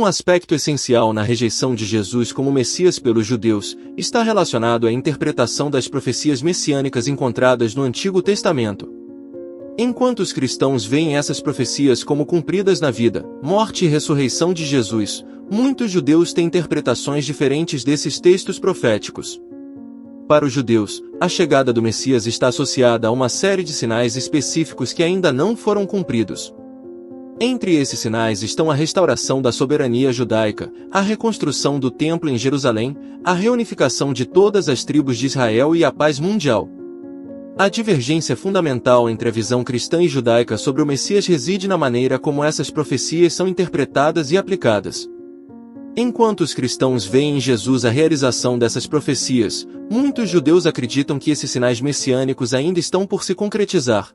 Um aspecto essencial na rejeição de Jesus como Messias pelos judeus está relacionado à interpretação das profecias messiânicas encontradas no Antigo Testamento. Enquanto os cristãos veem essas profecias como cumpridas na vida, morte e ressurreição de Jesus, muitos judeus têm interpretações diferentes desses textos proféticos. Para os judeus, a chegada do Messias está associada a uma série de sinais específicos que ainda não foram cumpridos. Entre esses sinais estão a restauração da soberania judaica, a reconstrução do templo em Jerusalém, a reunificação de todas as tribos de Israel e a paz mundial. A divergência fundamental entre a visão cristã e judaica sobre o Messias reside na maneira como essas profecias são interpretadas e aplicadas. Enquanto os cristãos veem em Jesus a realização dessas profecias, muitos judeus acreditam que esses sinais messiânicos ainda estão por se concretizar.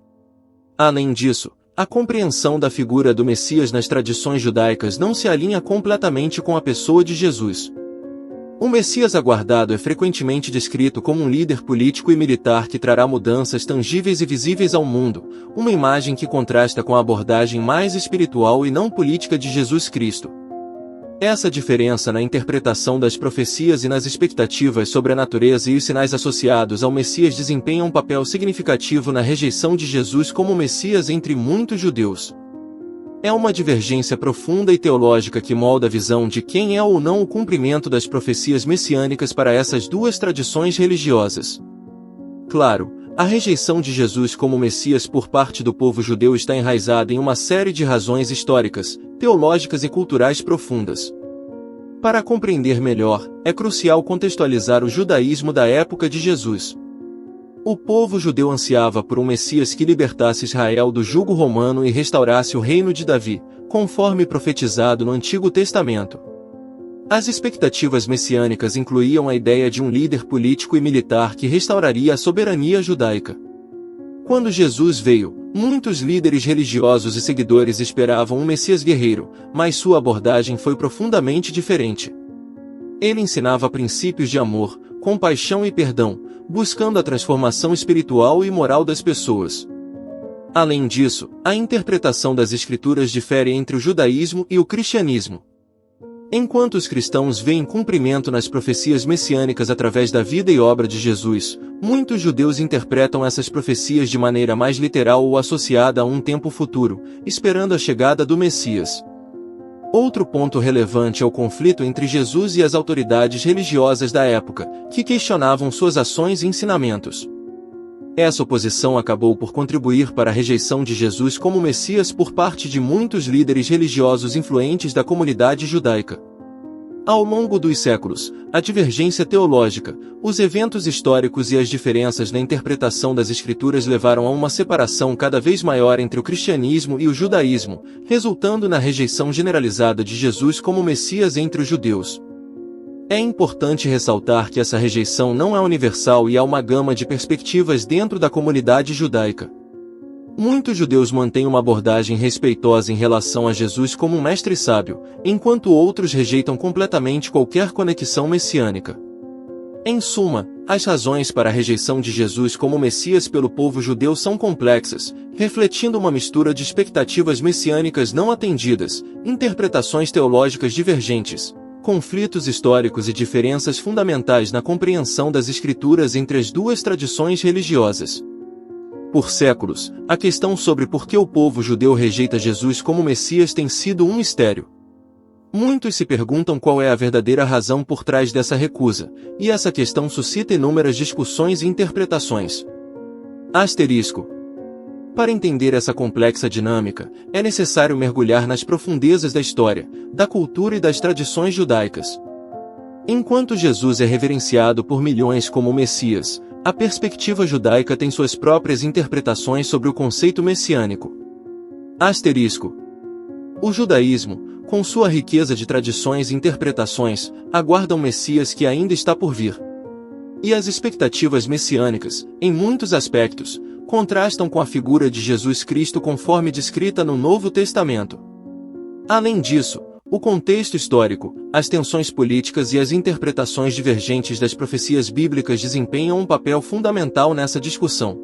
Além disso, a compreensão da figura do Messias nas tradições judaicas não se alinha completamente com a pessoa de Jesus. O Messias aguardado é frequentemente descrito como um líder político e militar que trará mudanças tangíveis e visíveis ao mundo, uma imagem que contrasta com a abordagem mais espiritual e não política de Jesus Cristo. Essa diferença na interpretação das profecias e nas expectativas sobre a natureza e os sinais associados ao Messias desempenha um papel significativo na rejeição de Jesus como Messias entre muitos judeus. É uma divergência profunda e teológica que molda a visão de quem é ou não o cumprimento das profecias messiânicas para essas duas tradições religiosas. Claro, a rejeição de Jesus como Messias por parte do povo judeu está enraizada em uma série de razões históricas, teológicas e culturais profundas. Para compreender melhor, é crucial contextualizar o judaísmo da época de Jesus. O povo judeu ansiava por um Messias que libertasse Israel do jugo romano e restaurasse o reino de Davi, conforme profetizado no Antigo Testamento. As expectativas messiânicas incluíam a ideia de um líder político e militar que restauraria a soberania judaica. Quando Jesus veio, muitos líderes religiosos e seguidores esperavam um Messias guerreiro, mas sua abordagem foi profundamente diferente. Ele ensinava princípios de amor, compaixão e perdão, buscando a transformação espiritual e moral das pessoas. Além disso, a interpretação das Escrituras difere entre o judaísmo e o cristianismo. Enquanto os cristãos veem cumprimento nas profecias messiânicas através da vida e obra de Jesus, muitos judeus interpretam essas profecias de maneira mais literal ou associada a um tempo futuro, esperando a chegada do Messias. Outro ponto relevante é o conflito entre Jesus e as autoridades religiosas da época, que questionavam suas ações e ensinamentos. Essa oposição acabou por contribuir para a rejeição de Jesus como Messias por parte de muitos líderes religiosos influentes da comunidade judaica. Ao longo dos séculos, a divergência teológica, os eventos históricos e as diferenças na interpretação das Escrituras levaram a uma separação cada vez maior entre o cristianismo e o judaísmo, resultando na rejeição generalizada de Jesus como Messias entre os judeus. É importante ressaltar que essa rejeição não é universal e há uma gama de perspectivas dentro da comunidade judaica. Muitos judeus mantêm uma abordagem respeitosa em relação a Jesus como um mestre sábio, enquanto outros rejeitam completamente qualquer conexão messiânica. Em suma, as razões para a rejeição de Jesus como Messias pelo povo judeu são complexas, refletindo uma mistura de expectativas messiânicas não atendidas, interpretações teológicas divergentes, conflitos históricos e diferenças fundamentais na compreensão das Escrituras entre as duas tradições religiosas. Por séculos, a questão sobre por que o povo judeu rejeita Jesus como Messias tem sido um mistério. Muitos se perguntam qual é a verdadeira razão por trás dessa recusa, e essa questão suscita inúmeras discussões e interpretações. Asterisco. Para entender essa complexa dinâmica, é necessário mergulhar nas profundezas da história, da cultura e das tradições judaicas. Enquanto Jesus é reverenciado por milhões como o Messias, a perspectiva judaica tem suas próprias interpretações sobre o conceito messiânico. Asterisco. O judaísmo, com sua riqueza de tradições e interpretações, aguarda um Messias que ainda está por vir. E as expectativas messiânicas, em muitos aspectos, contrastam com a figura de Jesus Cristo conforme descrita no Novo Testamento. Além disso, o contexto histórico, as tensões políticas e as interpretações divergentes das profecias bíblicas desempenham um papel fundamental nessa discussão.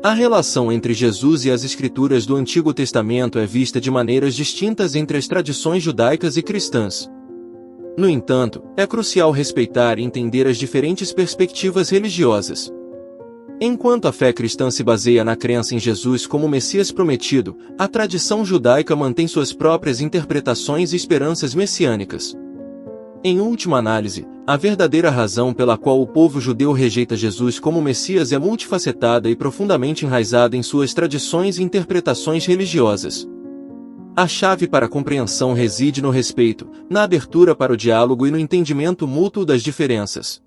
A relação entre Jesus e as Escrituras do Antigo Testamento é vista de maneiras distintas entre as tradições judaicas e cristãs. No entanto, é crucial respeitar e entender as diferentes perspectivas religiosas. Enquanto a fé cristã se baseia na crença em Jesus como o Messias prometido, a tradição judaica mantém suas próprias interpretações e esperanças messiânicas. Em última análise, a verdadeira razão pela qual o povo judeu rejeita Jesus como Messias é multifacetada e profundamente enraizada em suas tradições e interpretações religiosas. A chave para a compreensão reside no respeito, na abertura para o diálogo e no entendimento mútuo das diferenças.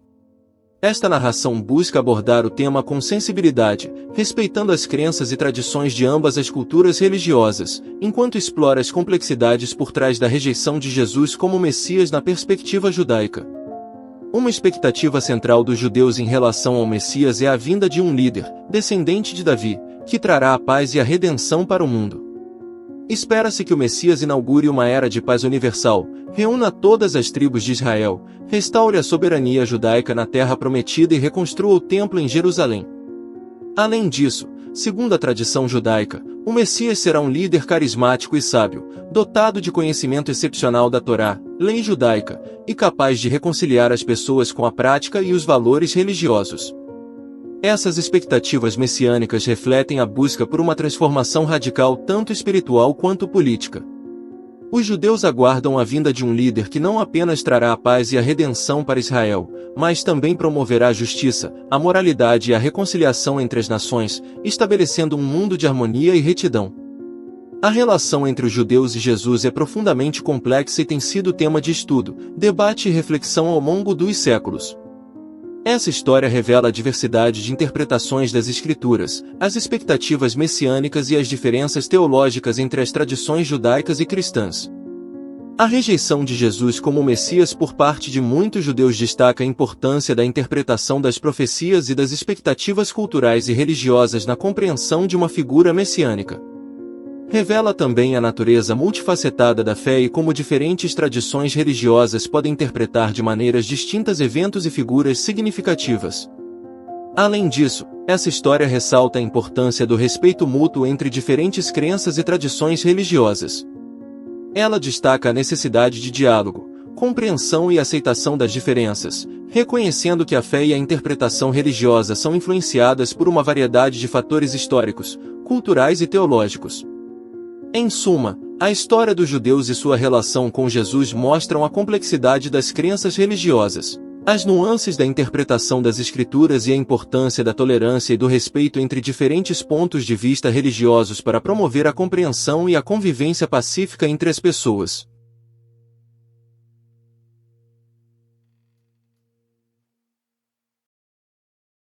Esta narração busca abordar o tema com sensibilidade, respeitando as crenças e tradições de ambas as culturas religiosas, enquanto explora as complexidades por trás da rejeição de Jesus como Messias na perspectiva judaica. Uma expectativa central dos judeus em relação ao Messias é a vinda de um líder, descendente de Davi, que trará a paz e a redenção para o mundo. Espera-se que o Messias inaugure uma era de paz universal, reúna todas as tribos de Israel, restaure a soberania judaica na terra prometida e reconstrua o templo em Jerusalém. Além disso, segundo a tradição judaica, o Messias será um líder carismático e sábio, dotado de conhecimento excepcional da Torá, lei judaica, e capaz de reconciliar as pessoas com a prática e os valores religiosos. Essas expectativas messiânicas refletem a busca por uma transformação radical tanto espiritual quanto política. Os judeus aguardam a vinda de um líder que não apenas trará a paz e a redenção para Israel, mas também promoverá a justiça, a moralidade e a reconciliação entre as nações, estabelecendo um mundo de harmonia e retidão. A relação entre os judeus e Jesus é profundamente complexa e tem sido tema de estudo, debate e reflexão ao longo dos séculos. Essa história revela a diversidade de interpretações das Escrituras, as expectativas messiânicas e as diferenças teológicas entre as tradições judaicas e cristãs. A rejeição de Jesus como Messias por parte de muitos judeus destaca a importância da interpretação das profecias e das expectativas culturais e religiosas na compreensão de uma figura messiânica. Revela também a natureza multifacetada da fé e como diferentes tradições religiosas podem interpretar de maneiras distintas eventos e figuras significativas. Além disso, essa história ressalta a importância do respeito mútuo entre diferentes crenças e tradições religiosas. Ela destaca a necessidade de diálogo, compreensão e aceitação das diferenças, reconhecendo que a fé e a interpretação religiosa são influenciadas por uma variedade de fatores históricos, culturais e teológicos. Em suma, a história dos judeus e sua relação com Jesus mostram a complexidade das crenças religiosas, as nuances da interpretação das Escrituras e a importância da tolerância e do respeito entre diferentes pontos de vista religiosos para promover a compreensão e a convivência pacífica entre as pessoas.